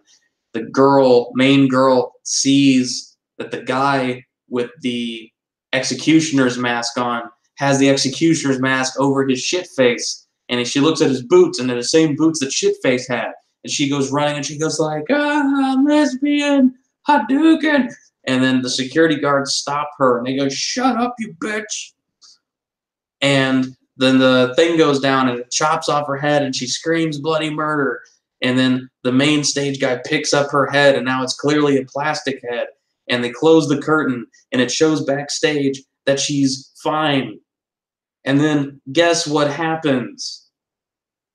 Speaker 1: the main girl, sees that the guy with the executioner's mask on has the executioner's mask over his shit face, and she looks at his boots, and they're the same boots that shit face had. And she goes running, and she goes like, "Ah, lesbian, Hadouken!" And then the security guards stop her, and they go, "Shut up, you bitch!" And then the thing goes down, and it chops off her head, and she screams bloody murder. And then the main stage guy picks up her head, and now it's clearly a plastic head. And they close the curtain, and it shows backstage that she's fine. And then guess what happens?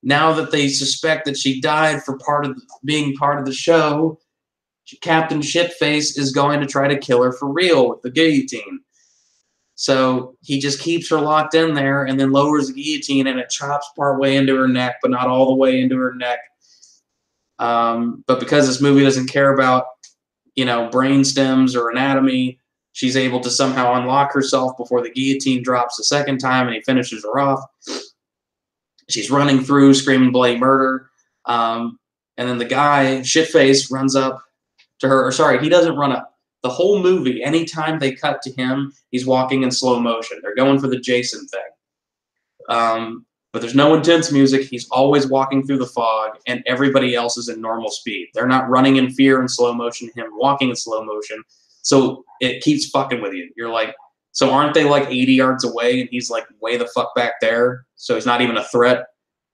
Speaker 1: Now that they suspect that she died for being part of the show, Captain Shitface is going to try to kill her for real with the guillotine. So he just keeps her locked in there and then lowers the guillotine, and it chops part way into her neck, but not all the way into her neck. But because this movie doesn't care about, brain stems or anatomy, she's able to somehow unlock herself before the guillotine drops a second time, and he finishes her off. She's running through, screaming bloody murder. And then the guy, Shitface, runs up to her. Or sorry, he doesn't run up. The whole movie, anytime they cut to him, he's walking in slow motion. They're going for the Jason thing. But there's no intense music. He's always walking through the fog, and everybody else is in normal speed. They're not running in fear in slow motion, him walking in slow motion. So it keeps fucking with you. You're like, so aren't they like 80 yards away, and he's like way the fuck back there? So he's not even a threat?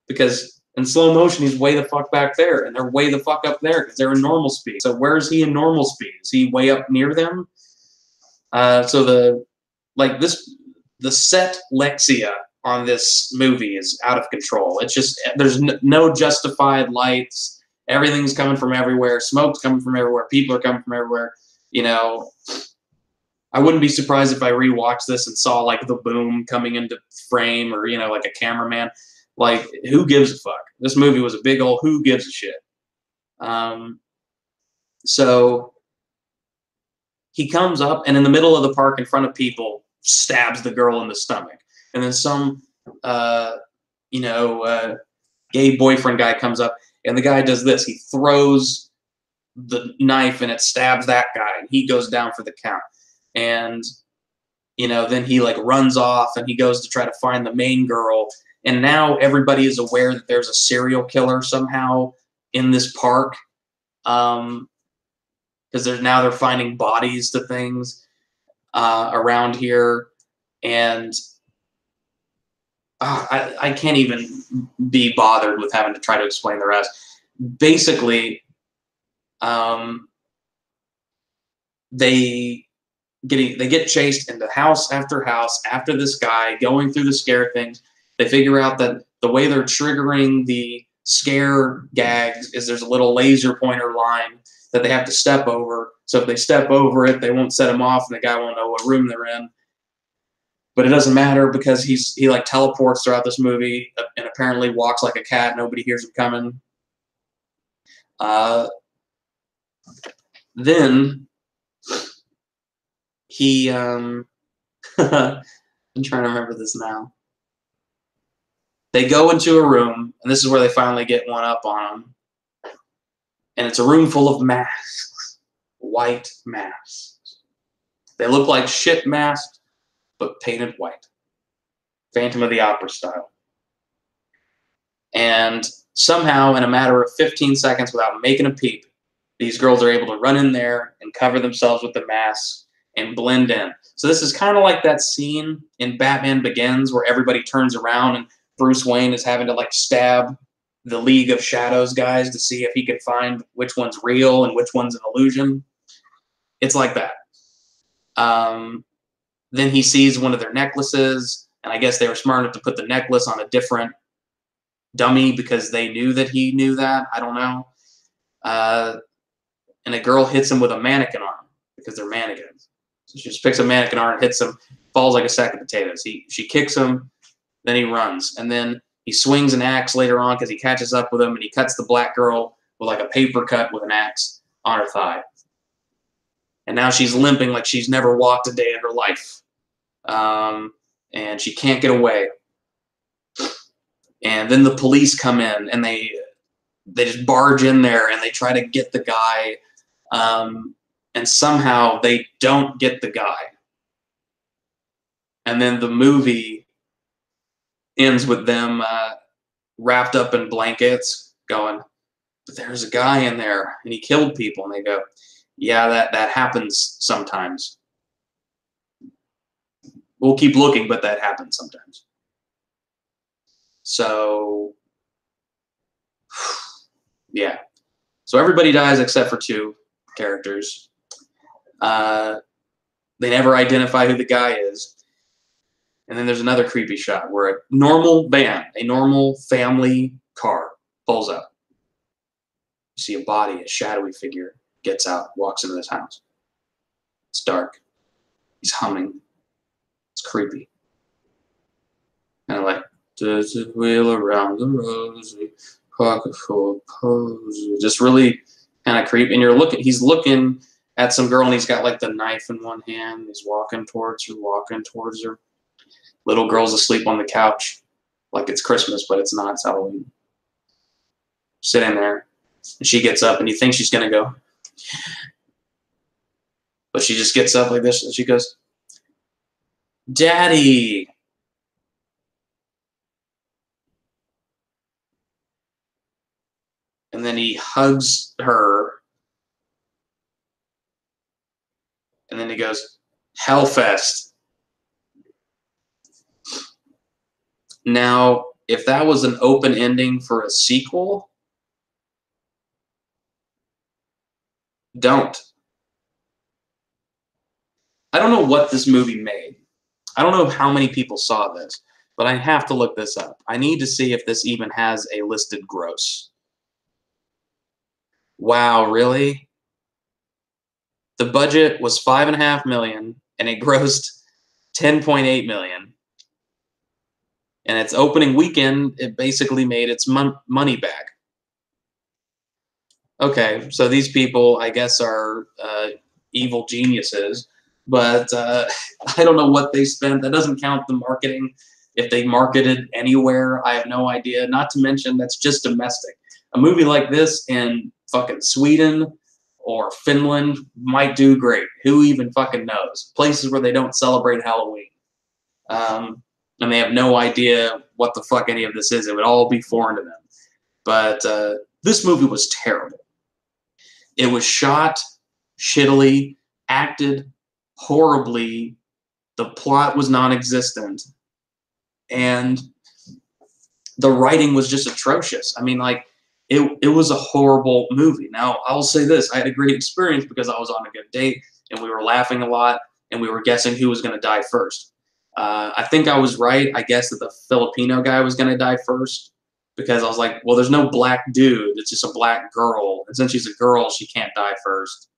Speaker 1: Because in slow motion, he's way the fuck back there, and they're way the fuck up there because they're in normal speed. So where is he in normal speed? Is he way up near them? So the set Lexia on this movie is out of control. It's just, there's no justified lights. Everything's coming from everywhere. Smoke's coming from everywhere. People are coming from everywhere. I wouldn't be surprised if I rewatched this and saw like the boom coming into frame, or like a cameraman. Like, who gives a fuck? This movie was a big old who gives a shit. So he comes up, and in the middle of the park in front of people, stabs the girl in the stomach. And then some, gay boyfriend guy comes up, and the guy does this. He throws the knife, and it stabs that guy, and he goes down for the count. And, then he like runs off, and he goes to try to find the main girl. And now everybody is aware that there's a serial killer somehow in this park. Because they're finding bodies to things around here. And I can't even be bothered with having to try to explain the rest. Basically, they get chased into house after house after this guy, going through the scare things. They figure out that the way they're triggering the scare gags is there's a little laser pointer line that they have to step over. So if they step over it, they won't set them off, and the guy won't know what room they're in. But it doesn't matter because he like teleports throughout this movie and apparently walks like a cat. Nobody hears him coming. Then he I'm trying to remember this now. They go into a room, and this is where they finally get one up on him. And it's a room full of masks. White masks. They look like shit masks, but painted white. Phantom of the Opera style. And somehow, in a matter of 15 seconds, without making a peep, these girls are able to run in there and cover themselves with the masks and blend in. So this is kind of like that scene in Batman Begins where everybody turns around and Bruce Wayne is having to like stab the League of Shadows guys to see if he can find which one's real and which one's an illusion. It's like that. Then he sees one of their necklaces, and I guess they were smart enough to put the necklace on a different dummy because they knew that he knew that. I don't know. And a girl hits him with a mannequin arm because they're mannequins. So she just picks a mannequin arm, hits him, falls like a sack of potatoes. She kicks him, then he runs. And then he swings an axe later on because he catches up with him, and he cuts the black girl with like a paper cut with an axe on her thigh. And now she's limping like she's never walked a day in her life. And she can't get away. And then the police come in and they just barge in there and they try to get the guy, and somehow they don't get the guy. And then the movie ends with them wrapped up in blankets going, but there's a guy in there and he killed people. And they go, yeah, that happens sometimes. We'll keep looking, but that happens sometimes. So, yeah. So everybody dies except for 2 characters. They never identify who the guy is. And then there's another creepy shot where a normal van, a normal family car, pulls up. You see a body, a shadowy figure, gets out, walks into this house. It's dark. He's humming. It's creepy. And like, does it wheel around the rosy, pocket full of posy. Just really kind of creepy. And he's looking at some girl and he's got like the knife in one hand. He's walking towards her. Little girl's asleep on the couch. Like it's Christmas, but it's not. It's Halloween. Sitting there. And she gets up and you think she's going to go. But she just gets up like this and she goes, Daddy. And then he hugs her. And then he goes, Hellfest. Now, if that was an open ending for a sequel, don't. I don't know what this movie made. I don't know how many people saw this, but I have to look this up. I need to see if this even has a listed gross. Wow, really? The budget was $5.5 million, and it grossed $10.8 million. And its opening weekend, it basically made its money back. Okay, so these people, I guess, are evil geniuses, but I don't know what they spent. That doesn't count the marketing. If they marketed anywhere, I have no idea. Not to mention, that's just domestic. A movie like this in fucking Sweden or Finland might do great. Who even fucking knows? Places where they don't celebrate Halloween. And they have no idea what the fuck any of this is. It would all be foreign to them. But this movie was terrible. It was shot shittily, acted horribly. The plot was non-existent. And the writing was just atrocious. I mean, like, it was a horrible movie. Now, I'll say this. I had a great experience because I was on a good date, and we were laughing a lot, and we were guessing who was going to die first. I think I was right. I guessed that the Filipino guy was going to die first because I was like, well, there's no black dude. It's just a black girl. And since she's a girl, she can't die first.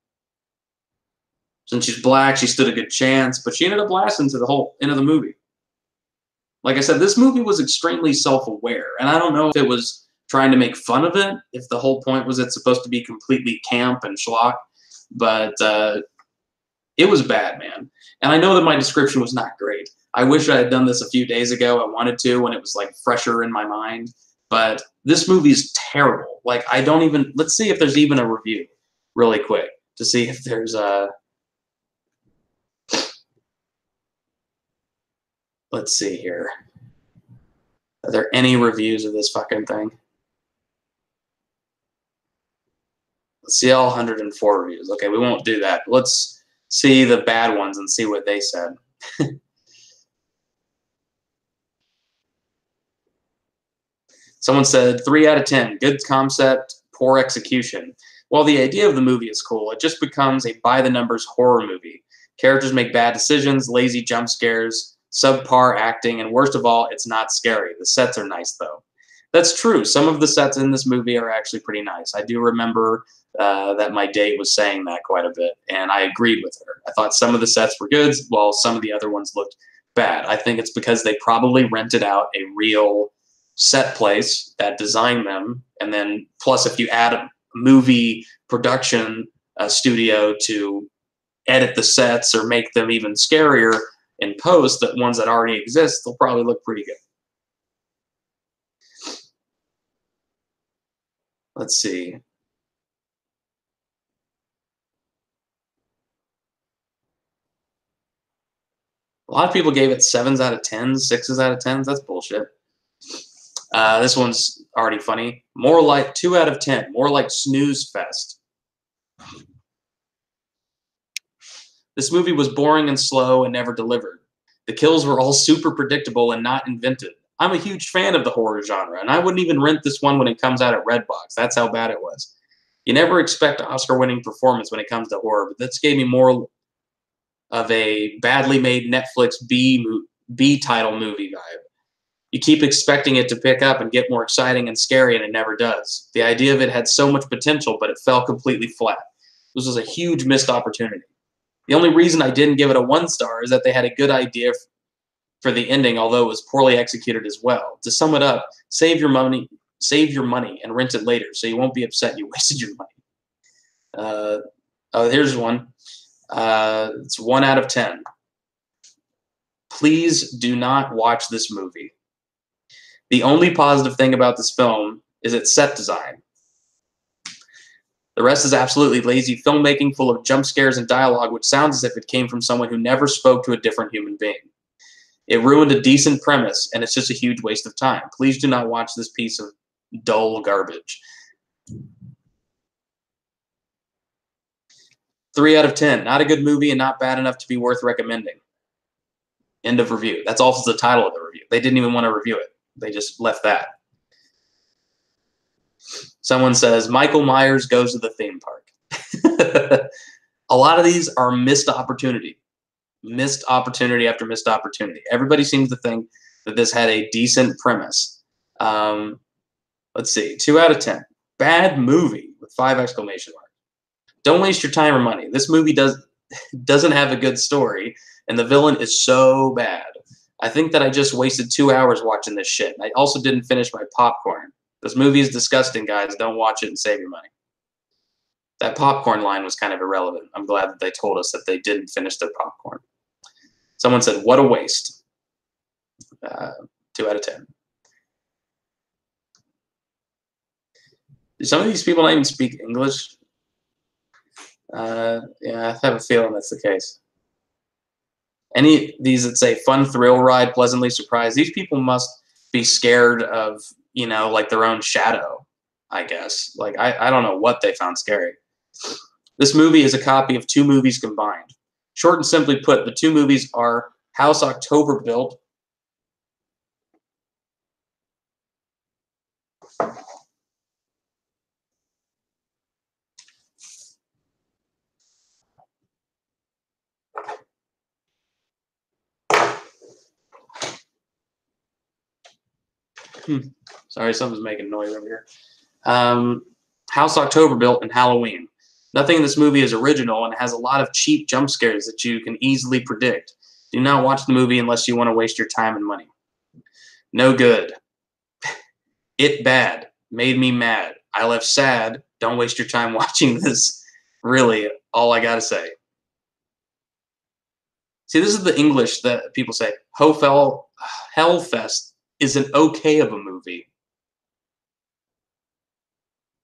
Speaker 1: Since she's black, she stood a good chance, but she ended up lasting to the whole end of the movie. Like I said, this movie was extremely self-aware, and I don't know if it was trying to make fun of it, if the whole point was it's supposed to be completely camp and schlock, but it was bad, man. And I know that my description was not great. I wish I had done this a few days ago. I wanted to when it was like fresher in my mind. But this movie is terrible. Like, I don't even... Let's see if there's even a review really quick to see if there's a... Let's see here. Are there any reviews of this fucking thing? Let's see all 104 reviews. Okay, we won't do that. Let's see the bad ones and see what they said. Someone said 3 out of 10. Good concept, poor execution. While the idea of the movie is cool, it just becomes a by-the-numbers horror movie. Characters make bad decisions, lazy jump scares, subpar acting, and worst of all, it's not scary. The sets are nice, though. That's true. Some of the sets in this movie are actually pretty nice. I do remember that my date was saying that quite a bit, and I agreed with her. I thought some of the sets were good, while some of the other ones looked bad. I think it's because they probably rented out a real set place that designed them, and then plus if you add a movie production studio to edit the sets or make them even scarier in post, that ones that already exist, they'll probably look pretty good. Let's see. A lot of people gave it 7s out of 10s, 6s out of 10s. That's bullshit. This one's already funny. More like 2 out of 10. More like snooze fest. This movie was boring and slow and never delivered. The kills were all super predictable and not invented. I'm a huge fan of the horror genre, and I wouldn't even rent this one when it comes out at Redbox. That's how bad it was. You never expect Oscar-winning performance when it comes to horror, but this gave me more of a badly made Netflix B title movie vibe. You keep expecting it to pick up and get more exciting and scary, and it never does. The idea of it had so much potential, but it fell completely flat. This was a huge missed opportunity. The only reason I didn't give it a 1 star is that they had a good idea for the ending, although it was poorly executed as well. To sum it up, save your money, and rent it later, so you won't be upset you wasted your money. Here's one. It's 1 out of 10. Please do not watch this movie. The only positive thing about this film is its set design. The rest is absolutely lazy filmmaking full of jump scares and dialogue, which sounds as if it came from someone who never spoke to a different human being. It ruined a decent premise, and it's just a huge waste of time. Please do not watch this piece of dull garbage. 3 out of 10. Not a good movie and not bad enough to be worth recommending. End of review. That's also the title of the review. They didn't even want to review it. They just left that. Someone says, Michael Myers goes to the theme park. A lot of these are missed opportunity. Missed opportunity after missed opportunity. Everybody seems to think that this had a decent premise. Let's see. 2 out of 10. Bad movie with 5 exclamation marks. Don't waste your time or money. This movie doesn't have a good story, and the villain is so bad. I think that I just wasted 2 hours watching this shit. I also didn't finish my popcorn. This movie is disgusting, guys. Don't watch it and save your money. That popcorn line was kind of irrelevant. I'm glad that they told us that they didn't finish their popcorn. Someone said, what a waste. 2 out of 10. Do some of these people not even speak English? Yeah, I have a feeling that's the case. Any of these that say fun thrill ride, pleasantly surprised, these people must be scared of, you know, like their own shadow, I guess. Like, I don't know what they found scary. This movie is a copy of 2 movies combined. Short and simply put, the 2 movies are House October Built. Sorry, something's making noise over here. House October Built and Halloween. Nothing in this movie is original, and it has a lot of cheap jump scares that you can easily predict. Do not watch the movie unless you want to waste your time and money. No good. It bad. Made me mad. I left sad. Don't waste your time watching this. Really, all I gotta say. See, this is the English that people say. Hellfest is an okay of a movie.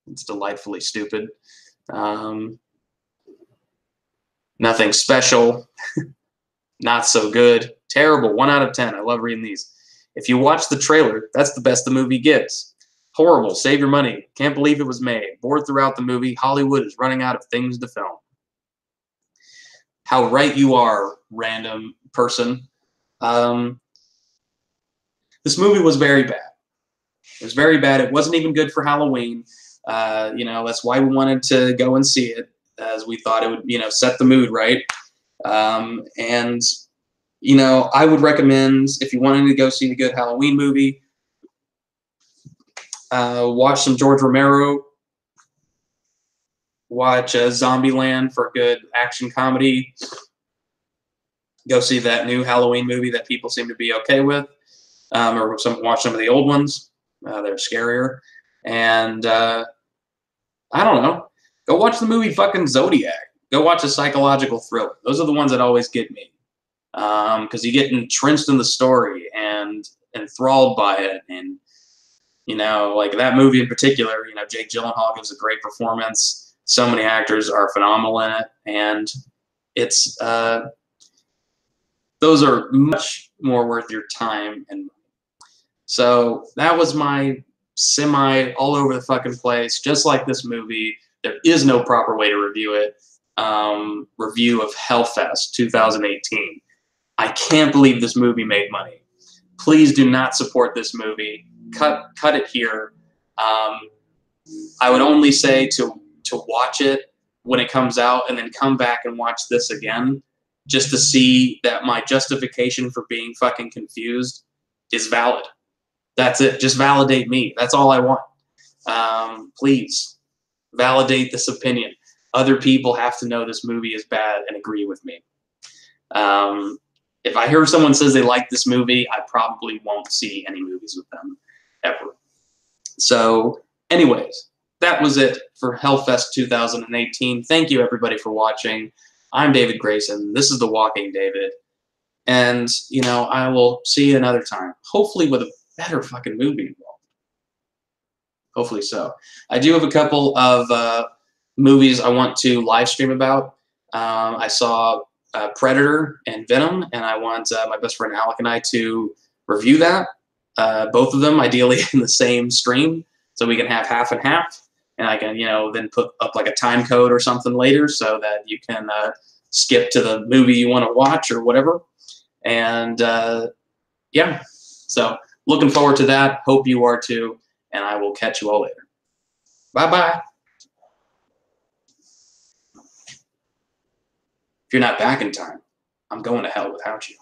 Speaker 1: It's delightfully stupid. Nothing special. Not so good. Terrible. 1 out of 10. I love reading these. If you watch the trailer, that's the best the movie gets. Horrible. Save your money. Can't believe it was made. Bored throughout the movie. Hollywood is running out of things to film. How right you are, random person. This movie was very bad. It was very bad. It wasn't even good for Halloween. You know, that's why we wanted to go and see it, as we thought it would, you know, set the mood right. And, you know, I would recommend, if you wanted to go see a good Halloween movie, watch some George Romero. Watch Zombieland for a good action comedy. Go see that new Halloween movie that people seem to be okay with. Or watch some of the old ones. They're scarier. And I don't know. Go watch the movie fucking Zodiac. Go watch a psychological thriller. Those are the ones that always get me. Because you get entrenched in the story and enthralled by it. And You know, like that movie in particular, you know, Jake Gyllenhaal gives a great performance. So many actors are phenomenal in it, and it's those are much more worth your time. And so that was my semi all over the fucking place, just like this movie. There is no proper way to review it. Review of Hellfest 2018. I can't believe this movie made money. Please do not support this movie. Cut it here. I would only say to watch it when it comes out and then come back and watch this again just to see that my justification for being fucking confused is valid. That's it. Just validate me. That's all I want. Please validate this opinion. Other people have to know this movie is bad and agree with me. If I hear someone says they like this movie, I probably won't see any movies with them ever. So, anyways, that was it for Hellfest 2018. Thank you, everybody, for watching. I'm David Grayson. This is The Walking David. And, you know, I will see you another time, hopefully with a better fucking movie involved. Hopefully so. I do have a couple of movies I want to live stream about. I saw Predator and Venom, and I want my best friend Alec and I to review that. Both of them, ideally in the same stream, so we can have half and half. And I can, you know, then put up like a time code or something later so that you can skip to the movie you want to watch or whatever. And yeah, so looking forward to that. Hope you are too. And I will catch you all later. Bye-bye. If you're not back in time, I'm going to hell without you.